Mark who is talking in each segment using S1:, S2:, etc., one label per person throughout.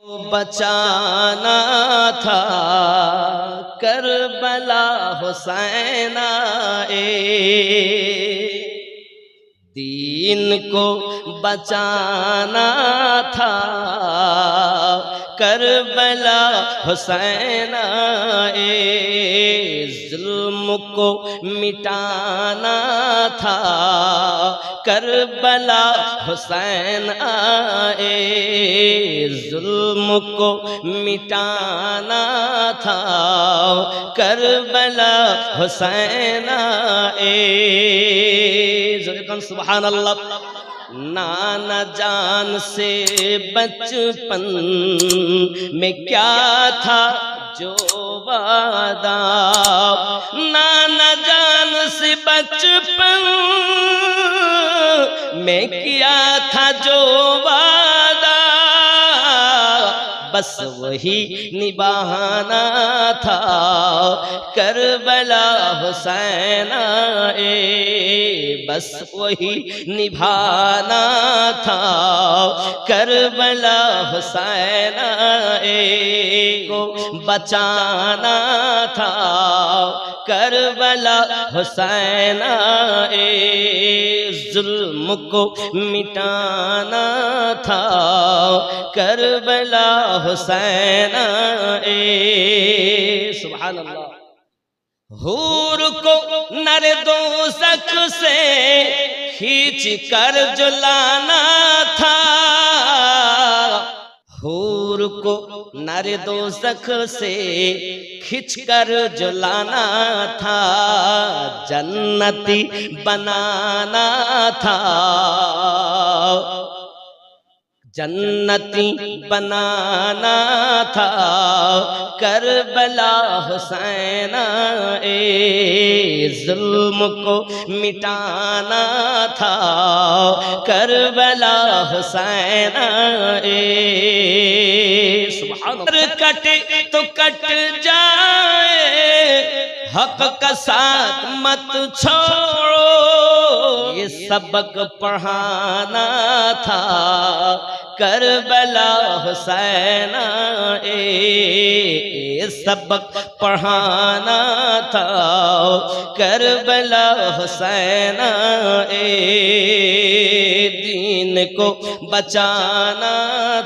S1: बचाना था करबला हुसैना दीन को बचाना था करबला हुसैना जुल्म को मिटाना था करबला हुसैन आए जुल्म को मिटाना था करबला हुसैन आए सुभान अल्लाह। नाना जान से बचपन में क्या था जो वादा, नाना जान से बचपन में किया था जो वादा, बस वही निभाना था करबला हुसैन बस वही निभाना था करबला हुसैन को बचाना था करबला हुसैन जुल्म को मिटाना था करबला हुसैन सुभान अल्लाह। हूर को नर दोज़ख से खींच कर जो लाना था, हूर को नर दोज़ख से खींच कर जो लाना था, जन्नती बनाना था जन्नती बनाना था करबला हुसैन जुल्म को मिटाना था करबला हुसैन सुभान अल्लाह। कटे तो कट जाए हक का साथ मत छोड़ो, ये सबक पढ़ाना था करबला हुसैन सबक पढ़ाना था करबला हुसैन दीन को बचाना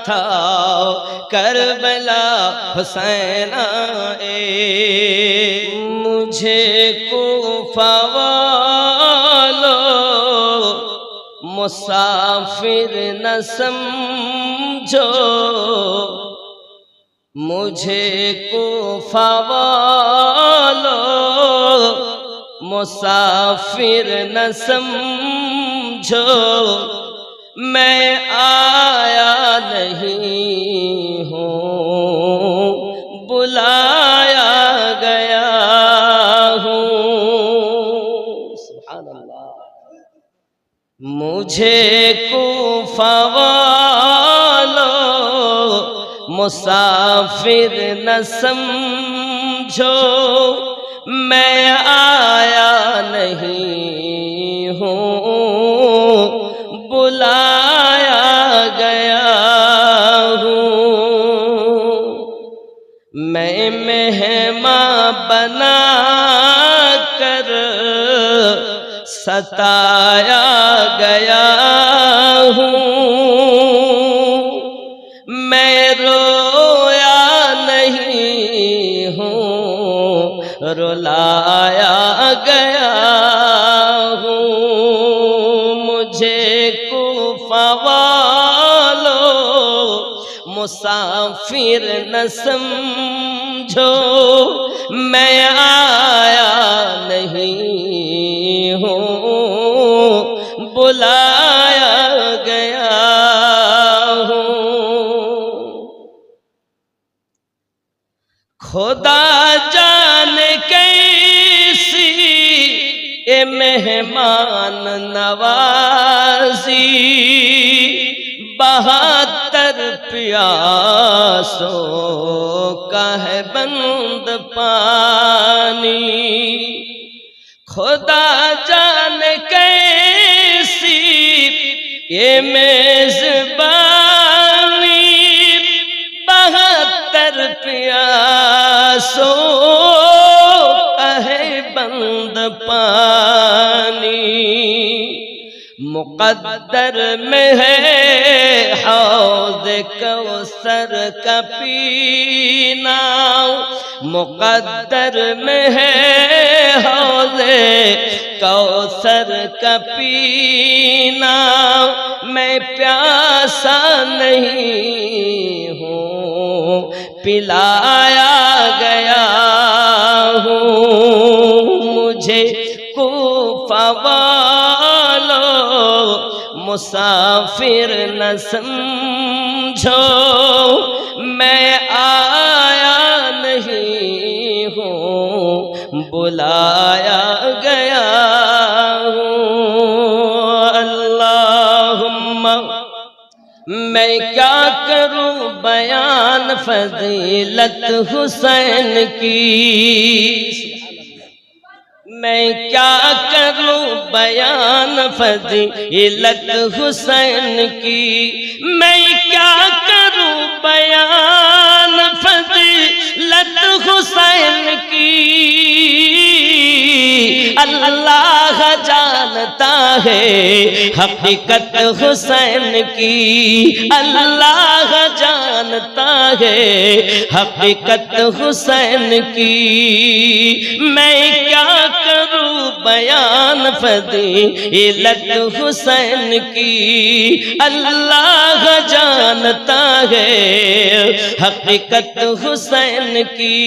S1: था करबला हुसैन मुझे कूफा वालो मुसाफिर न समझो, मुझे कूफा वालो मुसाफिर न समझो, मैं आया नहीं हूँ बुलाया गया हूँ। सुभान अल्लाह। मुझे कूफा वालो मुसाफिर न समझो, मैं आया नहीं हूँ बुलाया गया हूँ। मैं मेहमान बना कर सताया गया हूँ, मैं रोया नहीं हूँ रुलाया गया हूँ। मुझे कूफा वालो मुसाफिर न समझो, मैं आया नहीं हूँ बुलाया गया हूँ। खुदा जाने कैसी ये मेहमान नवाजी, 72 प्यासों का है बंद पानी। खुदा जाने कैसी ये मेजबानी, प्यासो कहे बंद पानी, मुक़द्दर में है हौज़ कौसर का पीना, मुक़द्दर में है हौज़ कौसर का पीना। मैं प्यासा नहीं हूँ पिलाया गया हूँ, मुझे कूफा वालों मुसाफिर न समझो, मैं आया नहीं हूँ बुलाया गया हूँ। अल्लाहुम्मा मैं क्या करूं बयान फजीलत हुसैन की, मैं क्या करूं बयान फजीलत हुसैन की, मैं क्या करूं बयान फजीलत हुसैन की। अल्लाह जानता है हकीकत हुसैन की, अल्लाह जानता है हकीकत हुसैन की। मैं क्या करूं बयान फजीलत हुसैन की, अल्लाह जानता है हकीकत हुसैन की।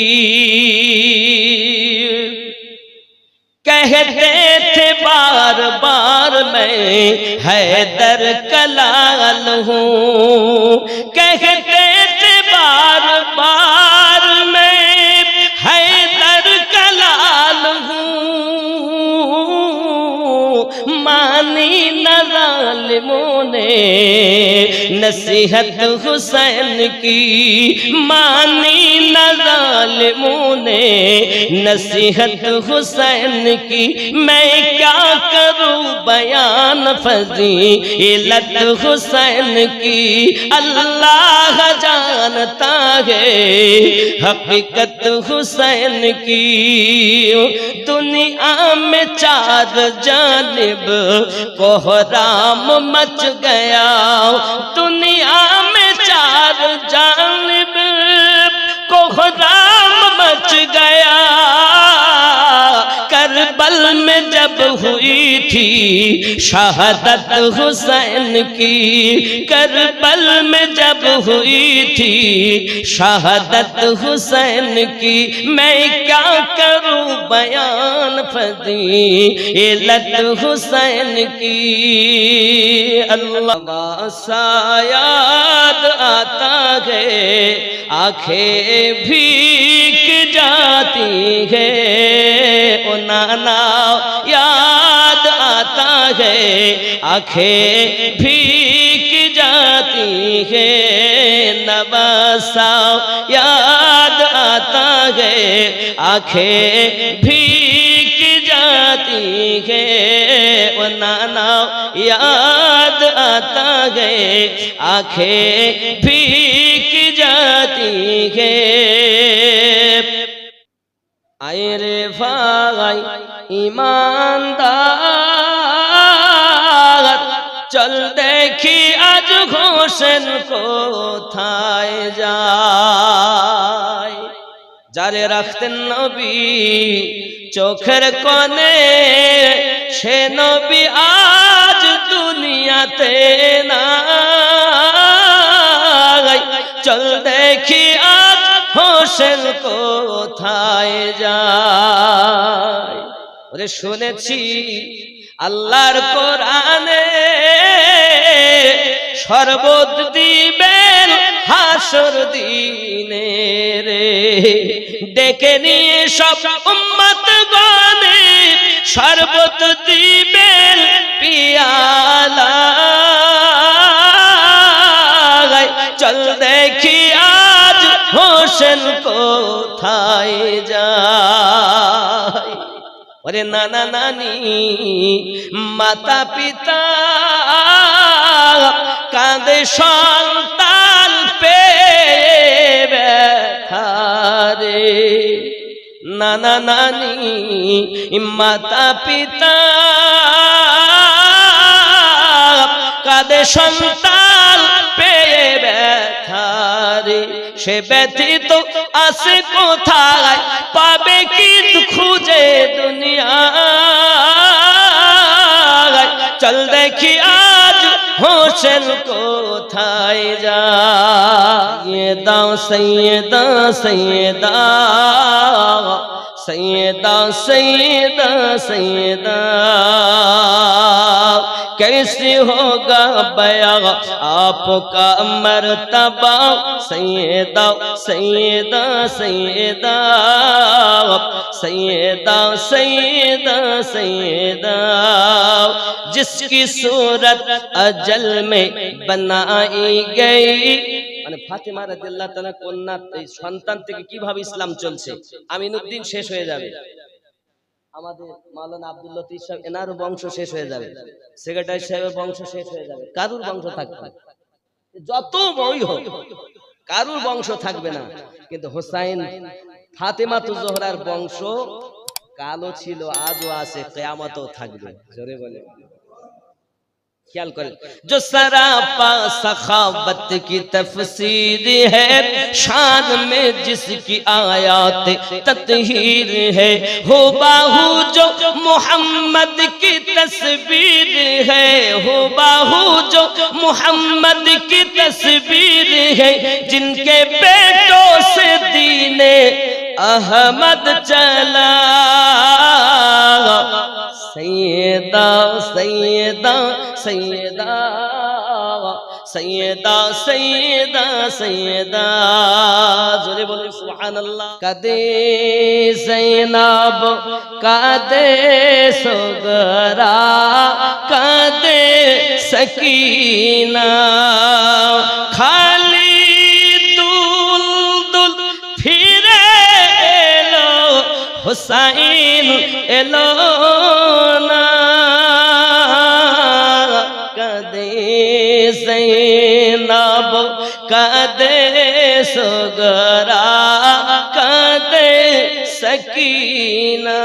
S1: कहते थे बार बार मैं हैदर कलाल हूँ, कहते थे बार बार मैं हैदर कलाल हूँ, मानी न ज़ालिमों ने नसीहत हुसैन की, मानी न ज़ालिमों ने नसीहत हुसैन की। मैं क्या करूं बयान फजीलत हुसैन की, अल्लाह जानता है हकीकत हुसैन की। दुनिया में चार जानिब कोहराम मच गया, दुनिया में चार जानिब कोहराम मच गया। करबल में जब हुई थी शहादत हुसैन की, करबल में जब हुई थी शहादत हुसैन की। मैं क्या करूं बयान फजीलत हुसैन की। अल्लाह सा याद आता है आंखें भीग जाती है, ओ नाना याद आता है आंखें भीग जाती है, नवासा याद आता है आंखें भीग जाती है, ओ नाना याद आता है आंखें भीग जाती है। आए रे भाई ईमानदार, चल देखी आज হোসেন কোথায় যায়। যারে রাখতেন নবী চোখের কোণে, সে নবী আজ দুনিয়াতে নাই। চল দেখি আজ হোসেন কোথায় যায়। ওরে শুনেছি আল্লাহর কোরআনে শরবত দিবেন হাসর দিনে রে, ডেকে নিয়ে সব উম্মত গণে শরবত দিবেন পিয়ালা। চল দেখি আজ হোসেন কোথায় যায়। ওরে নানা নানি মাতা পিতা কাঁদে সন্তান পেয়ে, নানা নানি মাতা পিতা কাঁদে সন্তান পেয়ে ব্যথারে সে ব্যথিত আসে কোথায় পাবে কি খুঁজে দুনিয়া চল দেখি আজ হোসেন কোথায় যায় দাও সৈয়দা সৈয়দা सैयदा सैयदा सैयदा कैसे होगा बया आपका मर्तबा सैयदा सैयदा सैयदा सैयदा सैयदा सैयदा जिसकी सूरत अजल में बनाई गई মানে ফাতেমা রাদিয়াল্লাহু তাআলা কন্যা সন্তান থেকে কিভাবে ইসলাম চলছে আমিনউদ্দিন শেষ হয়ে যাবে আমাদের মাওলানা আব্দুল লতিফ সাহেব এনার বংশ শেষ হয়ে যাবে সেক্রেটারি সাহেবের বংশ শেষ হয়ে যাবে কারুর বংশ থাকবে না যত বই হোক কারুর বংশ থাকবে না কিন্তু হুসাইন ফাতেমাতুজ জোহরার বংশ কালো ছিল আজও আছে কিয়ামতও থাকবে জোরে বলে ख्याल करें जो सरापा सखावत की तफसीर है शान में जिसकी आयात तत्हीर है हो बाहू जो मोहम्मद की तस्वीर है हो बाहू जो मोहम्मद की तस्वीर है जिनके बेटों से दीने अहमद चला सैयदा सैयदा सैयदा सैयदा सैयदा सैयदा जोरे बोले सुभान अल्लाह कदे ज़ैनब कदे सुगरा कदे सकीना खाली दुल दुल फिरे एलो हुसैन एलो ना ज़ैनब कदे सुगरा कदे सकीना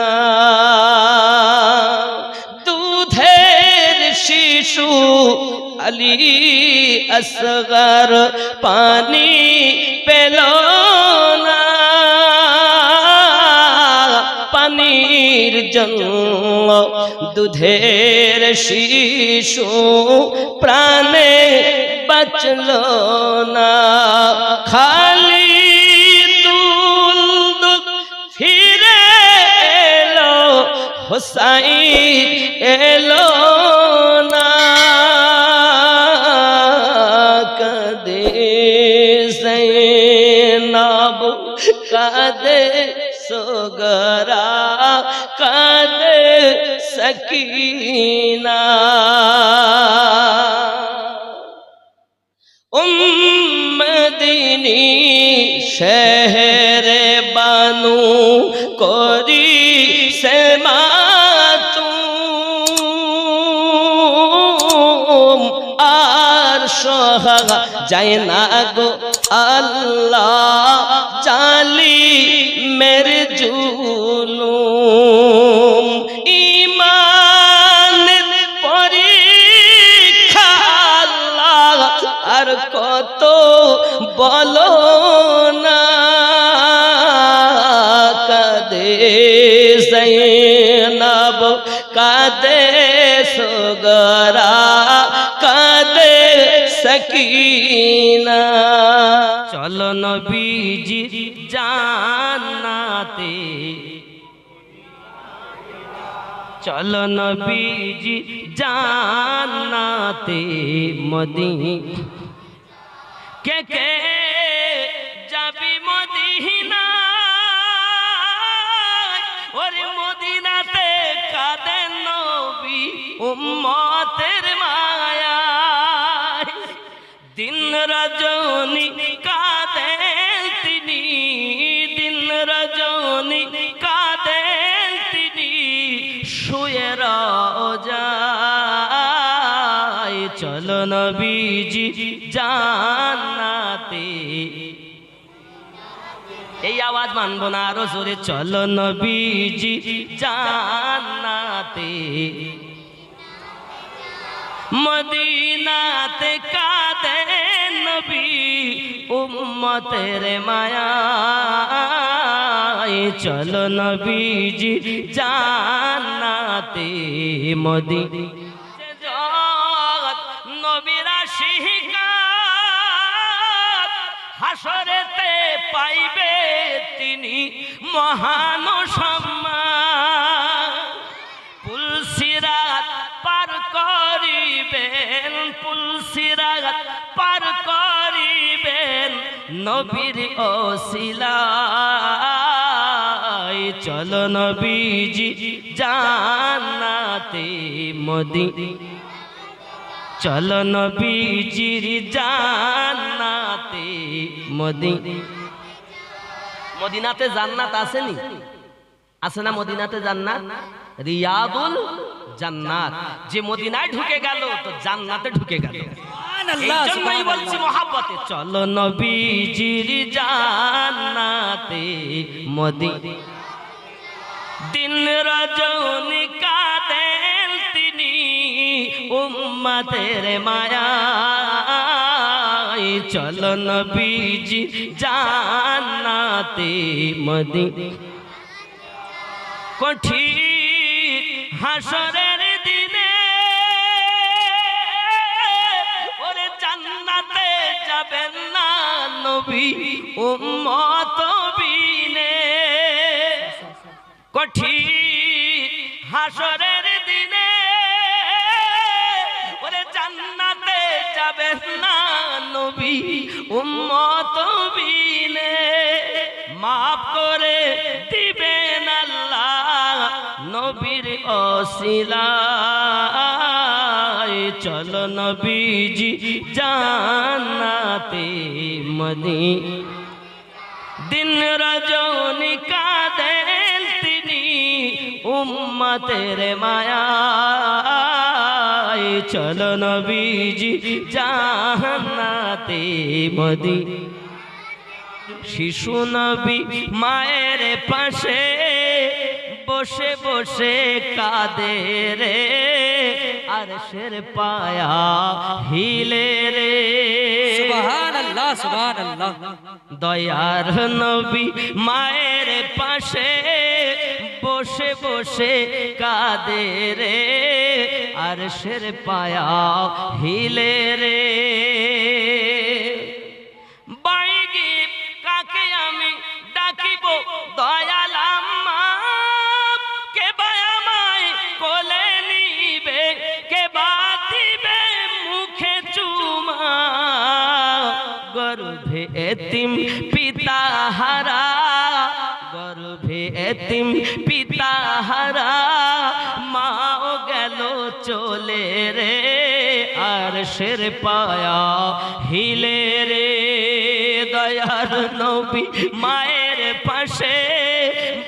S1: दूधेर शिशु अली असगर पानी पेलो ना पानीर जंग दूधेर शिशु प्राणे बचलो ना खाली दुल दुल फिरे एलो हुसैन एलो ना कदे ज़ैनब कदे सुगरा कदे सकीना उम्मदीनी शहर बानू कोरी से मातूम आरश जाए ना गो अल्लाह जाली मेरे जुलूम ईमान परीक्षा अल्लाह আর কত বলো না কাদে ज़ैनब কাদে সুগরা কাদে সকিনা চলো নবীজি জান্নাতে চলো নবীজি জান্নাতে মদিনা কে কে যাবি মদিনা ওরে মদিনাতে কাঁদেন নবী উম্মতের মায়ায় দিন রজনী কাঁদেন তিনি দিন রজনী কাঁদেন তিনি শুয়ে রোজায় চলো নবীজি জান্নাতে এই আওয়াজ মানবো না, আরো জোরে চলো নবীজি জান্নাতে, মদিনাতে কাঁদেন নবী উম্মতের মায়ায়, চলো নবীজি জান্নাতে মদিনাতে, নবীরা শিকার হাসরেতে পাইবে তিনি মহান সম্মান, পুলসিরাত পার করিবেন, পুলসিরাত পার করিবেন নবীর ওসিলায়, চলো নবীজি জান্নাতে মদিনা, চলো নবীজির জান্নাতে মদিনাতে জান্নাত আসেনি, আছে না মদিনাতে জান্নাত? রিয়াদুল জান্নাত, যে মদিনায় ঢুকে গেল তো জান্নাতে ঢুকে গেল। এই জন্যই বলছি মহাব্বতে চলো নবীজির জান্নাতে মদিনা, দিন রজনী কাঁদেন তিনি উম্মতের মায়ায়, চলো নবীজি জান্নাতে মদিনা, কঠিন হাসরের দিনে ওরে জান্নাতে যাবেন না নবী উম্মত বিনে, কঠিন হাসরের দিনে ওরে জান্নাতে যাবেন না নবী উম্মত বিনে, মাফ করে দিবেন আল্লাহ নবীর ওসিলায়, চলো নবীজি জান্নাতে মদিনা, দিন রজনী কাঁদেন তিনি উম্মতের মায়ায়, চলো নবীজি জান্নাতে মদিনা, শিশু নবী মায়ের পাশে বসে বসে কাঁদে রে, আরশের পায়া হিলে রে, সুবহানাল্লাহ সুবহানাল্লাহ, দয়ার নবী মায়ের পাশে বসে বসে কাঁদে রে, আরশের পায়া হিলে রে, বাইগি কাকে আমি ডাকিব দয়াল আম্মা, কে বা আমায় কোলে নিবে, কে বা দিবে মুখে চুমা, গর্ভে এতিম পিতা হারা, গর্ভে এতিম পিতা হারা মাও গেল চলে রে, আরশের পায়া হিলে রে, দয়ার নবী মায়ের পাশে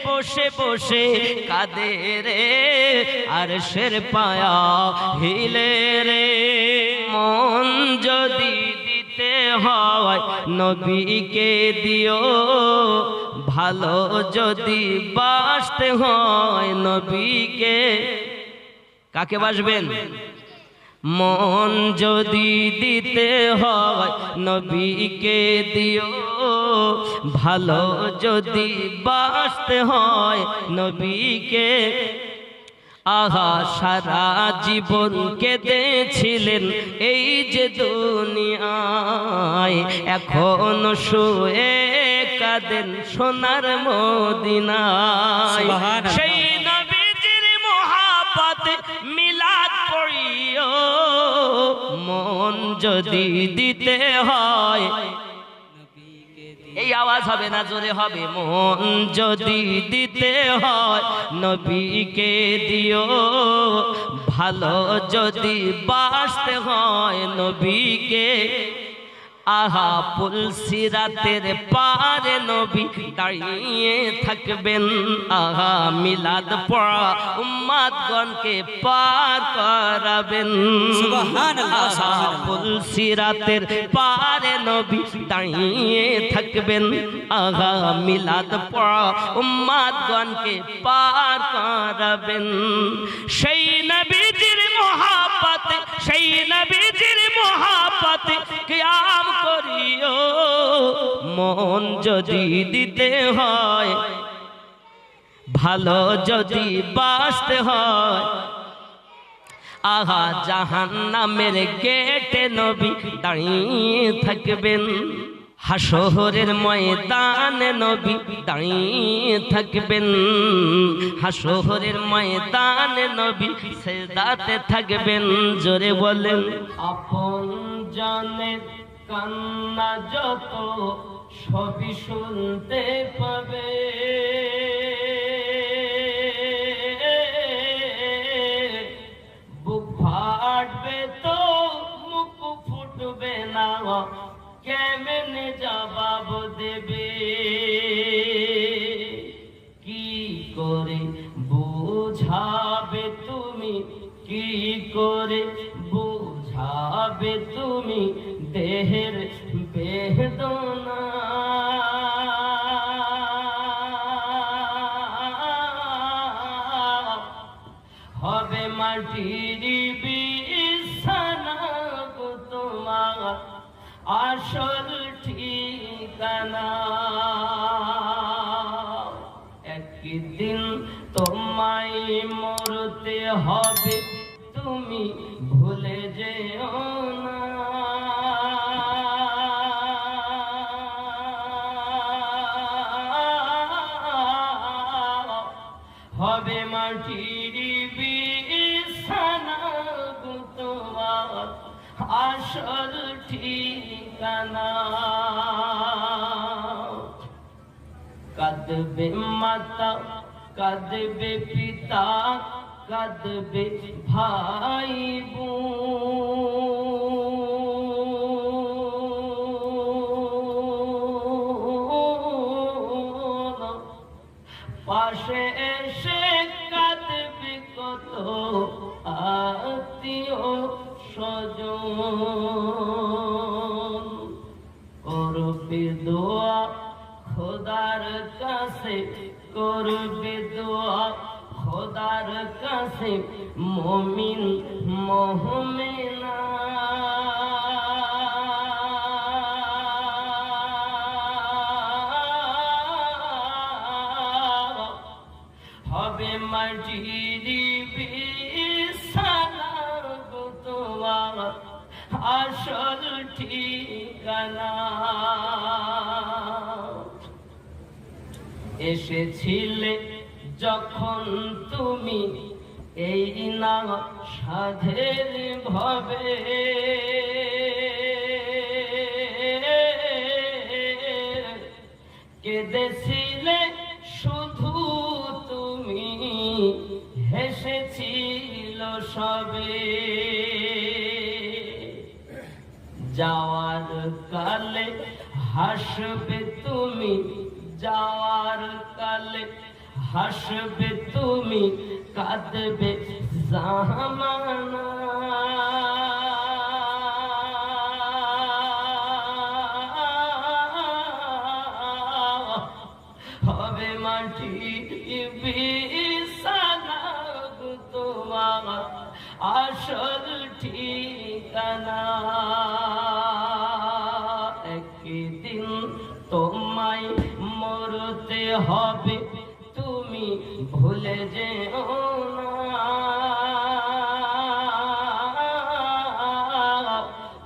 S1: বসে বসে কাঁদে রে, আরশের পায়া হিলে রে, মন যদি দিতে হয় নবীকে দিও, ভালো যদি বাসতে হয় নবীকে, কাকে বাসবেন? মন যদি দিতে হয় নবীকে দিও, ভালো যদি বাসতে হয় নবীকে, আহা সারা জীবন কেঁদেছিলেন এই যে দুনিয়ায়, এখন শুয়ে কাঁদেন সোনার মদিনায়, সেই নবীজির মহাব্বতে মিলাদ পড়িও, মন যদি দিতে হয়, এই আওয়াজ হবে না, জোরে হবে, মন যদি দিতে হয় নবীকে দিও, ভালো যদি বাসতে হয় নবীকে, আহা পুলসিরাতের পারে নবী দাঁড়িয়ে থাকবেন, আহা মিলাদ পড়া উম্মাদগণকে পার করাবেন। আহা পুলসিরাতের পারে নবী দাঁড়িয়ে থাকবেন, আহা মিলাদ পড়া উম্মাদগণকে পার করাবেন। সেই নবীজির মোহাব্বতে, সেই নবীজির মোহাব্বতে কিয়াম করিও, মন যদি দিতে হয়, ভালো যদি বাসতে হয়, আহা জাহান্নামের গেটে নবী দাঁড়িয়ে থাকবেন, হাসরের ময়দানে নবী দাঁড়িয়ে থাকবেন, হাসরের ময়দানে নবী সিজদাতে থাকবেন। জোরে বলেন। আপন জানের কান্না যত সবই শুনতে পাবে, বুক ফাটবে তো মুখ ফুটবে না, কেমনে জবাব দেবে, কি করে বুঝাবে তুমি, কি করে বুঝাবে তুমি দেহের বেদনা, হবে মাটির বিছানা তোমার আসল ঠিকানা। একদিন তোমায় মরতে হবে, তুমি ভুলে যেও না, হবে মাটির বিছানা তোমার আসল ঠিকানা। কাঁদবে মাতা, কাঁদবে পিতা, কাঁদবে ভাই বোন, পাশে এসে কাঁদবে কত আত্মীয় স্বজন, করবে দোয়া খোদার কাছে, করবে দোয়া খোদার কাছে মুমিন মুমিনা, হবে মাটির বিছানা তোমার আসল ঠিকানা। এসেছিলে যখন তুমি এই না সাধের ভবে, কেঁদেছিলে শুধু তুমি, হেসেছিল সবে, যাওয়ার কালে হাসবে তুমি, যাওয়ার কালে হাসবে তুমি, কাঁদবে জামানা, হবে মাটির বিছানা তোমার আসল ঠিকানা। একদিন তোমায় মরতে হবে, তুমি ভুলে যেও না,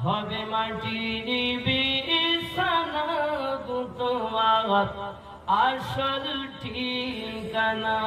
S1: হবে মাটির বিছানা তোমার আসল ঠিকানা।